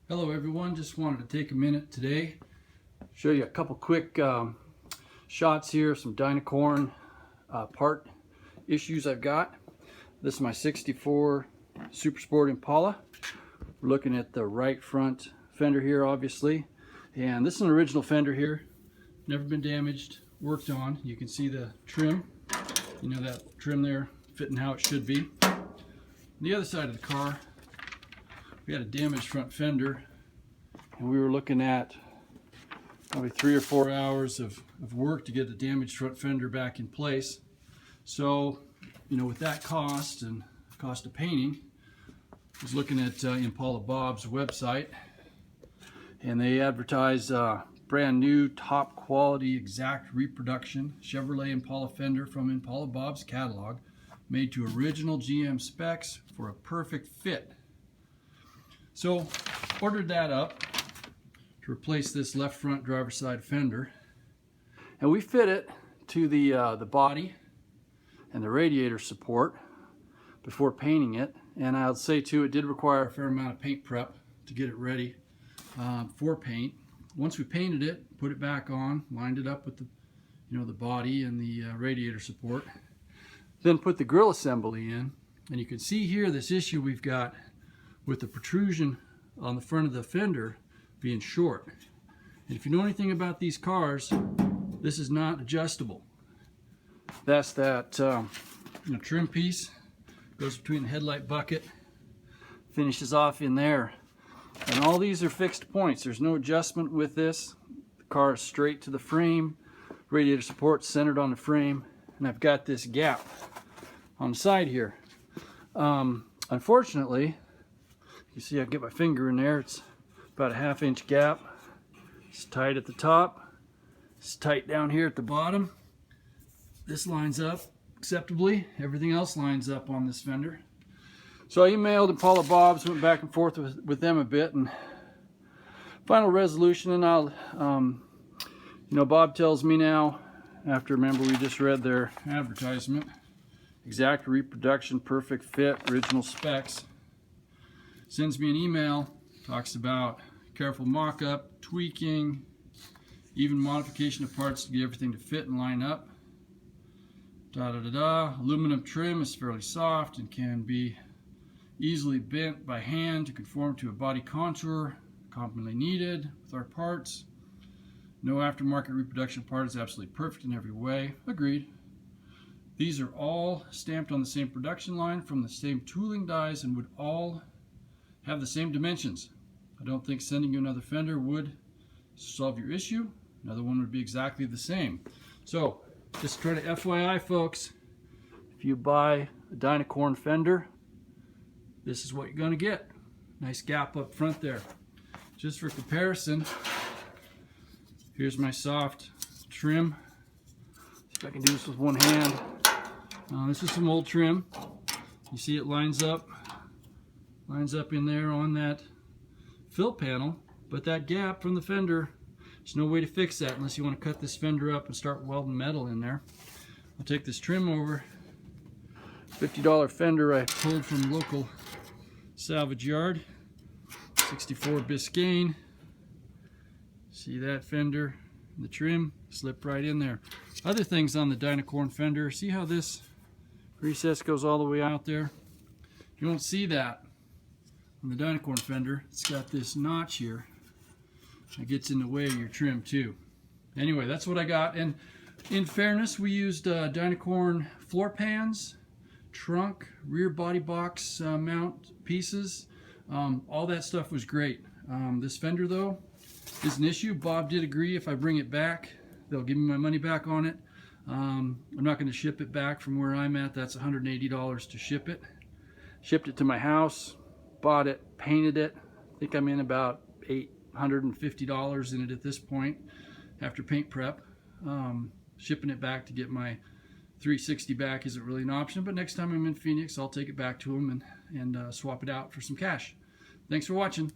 Hello everyone, just wanted to take a minute today, show you a couple quick shots here, some Dynacorn part issues I've got. This is my 64 Super Sport Impala. We're looking at the right front fender here obviously, and this is an original fender here, never been damaged, worked on. You can see the trim, you know, that trim there fitting how it should be. On the other side of the car, we had a damaged front fender, and we were looking at probably 3 or 4 hours of work to get the damaged front fender back in place. So, you know, with that cost and cost of painting, I was looking at Impala Bob's website, and they advertise brand new top quality exact reproduction Chevrolet Impala fender from Impala Bob's catalog, made to original GM specs for a perfect fit. So ordered that up to replace this left front driver's side fender, and we fit it to the body and the radiator support before painting it. And I'll say too, it did require a fair amount of paint prep to get it ready for paint. Once we painted it, put it back on, lined it up with the the body and the radiator support, then put the grill assembly in, and you can see here this issue we've got with the protrusion on the front of the fender being short. And if you know anything about these cars, this is not adjustable. That's that trim piece, goes between the headlight bucket, finishes off in there. And all these are fixed points. There's no adjustment with this. The car is straight to the frame, radiator support centered on the frame, and I've got this gap on the side here. Unfortunately, you see I get my finger in there, it's about a 1/2 inch gap. It's tight at the top, it's tight down here at the bottom. This lines up acceptably, everything else lines up on this fender. So I emailed Impala Bob's, went back and forth with them a bit, and final resolution, and I'll Bob tells me now, after, remember, we just read their advertisement, exact reproduction, perfect fit, original specs. Sends me an email, talks about careful mock-up, tweaking, even modification of parts to get everything to fit and line up. Aluminum trim is fairly soft and can be easily bent by hand to conform to a body contour commonly needed with our parts. No aftermarket reproduction part is absolutely perfect in every way. Agreed. These are all stamped on the same production line from the same tooling dies and would all have the same dimensions. I don't think sending you another fender would solve your issue. Another one would be exactly the same. So just try to FYI folks, if you buy a Dynacorn fender, this is what you're going to get. Nice gap up front there. Just for comparison, here's my soft trim. See if I can do this with one hand. This is some old trim. You see it lines up in there on that fill panel, but that gap from the fender, there's no way to fix that unless you want to cut this fender up and start welding metal in there. I'll take this trim over. $50 fender I pulled from local salvage yard, 64 Biscayne. See that fender, the trim slip right in there. Other things on the Dynacorn fender, see how this recess goes all the way out there? You won't see that on the Dynacorn fender. It's got this notch here that gets in the way of your trim too. Anyway, that's what I got. And in fairness, we used Dynacorn floor pans, trunk, rear body box mount pieces. All that stuff was great. This fender though is an issue. Bob did agree if I bring it back, they'll give me my money back on it. I'm not going to ship it back from where I'm at. That's $180 to ship it. Shipped it to my house, bought it, painted it. I think I'm in about $850 in it at this point after paint prep. Shipping it back to get my 360 back isn't really an option, but next time I'm in Phoenix, I'll take it back to them and swap it out for some cash. Thanks for watching.